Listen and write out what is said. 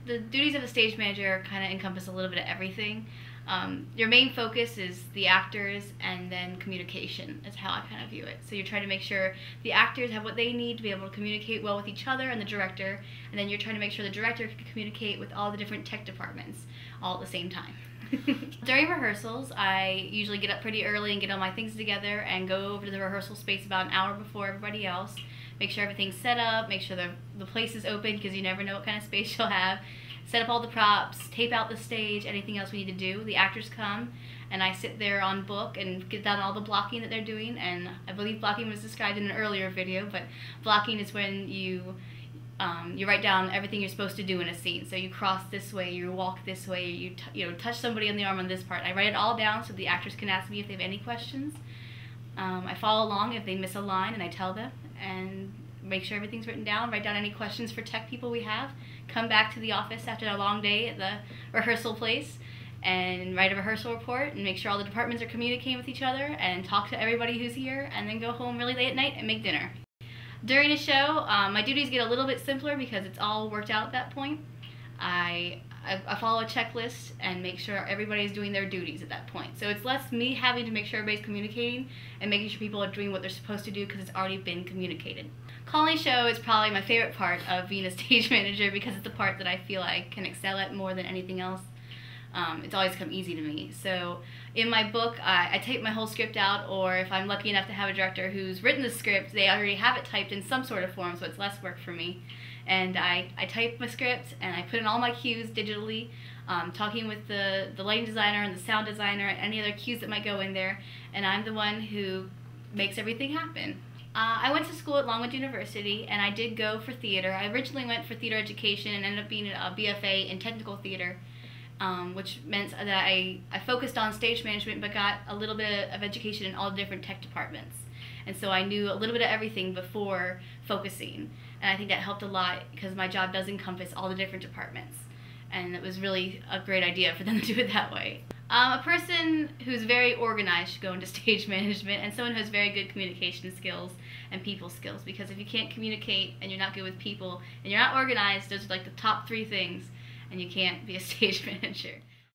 The duties of a stage manager kind of encompass a little bit of everything. Your main focus is the actors, and then communication is how I kind of view it. So you're trying to make sure the actors have what they need to be able to communicate well with each other and the director, and then you're trying to make sure the director can communicate with all the different tech departments all at the same time. During rehearsals, I usually get up pretty early and get all my things together and go over to the rehearsal space about an hour before everybody else. Make sure everything's set up, make sure the place is open, because you never know what kind of space you'll have. Set up all the props, tape out the stage, anything else we need to do. The actors come, and I sit there on book and get down all the blocking that they're doing. And I believe blocking was described in an earlier video, but blocking is when you write down everything you're supposed to do in a scene. So you cross this way, you walk this way, you touch somebody on the arm on this part. I write it all down so the actors can ask me if they have any questions. I follow along if they miss a line, and I tell them, and make sure everything's written down, write down any questions for tech people we have, come back to the office after a long day at the rehearsal place, and write a rehearsal report, and make sure all the departments are communicating with each other, and talk to everybody who's here, and then go home really late at night and make dinner. During a show, my duties get a little bit simpler because it's all worked out at that point. I follow a checklist and make sure everybody's doing their duties at that point. So it's less me having to make sure everybody's communicating and making sure people are doing what they're supposed to do because it's already been communicated. Calling show is probably my favorite part of being a stage manager because it's the part that I feel I can excel at more than anything else. It's always come easy to me. So in my book, I type my whole script out, or if I'm lucky enough to have a director who's written the script, they already have it typed in some sort of form, so it's less work for me. And I type my script, and I put in all my cues digitally, talking with the lighting designer and the sound designer and any other cues that might go in there, and I'm the one who makes everything happen. I went to school at Longwood University, and I did go for theater. I originally went for theater education and ended up being a BFA in technical theater, which meant that I focused on stage management but got a little bit of education in all different tech departments. And so I knew a little bit of everything before focusing. And I think that helped a lot because my job does encompass all the different departments. And it was really a great idea for them to do it that way. A person who's very organized should go into stage management, and someone who has very good communication skills and people skills, because if you can't communicate and you're not good with people and you're not organized, those are like the top 3 things, and you can't be a stage manager.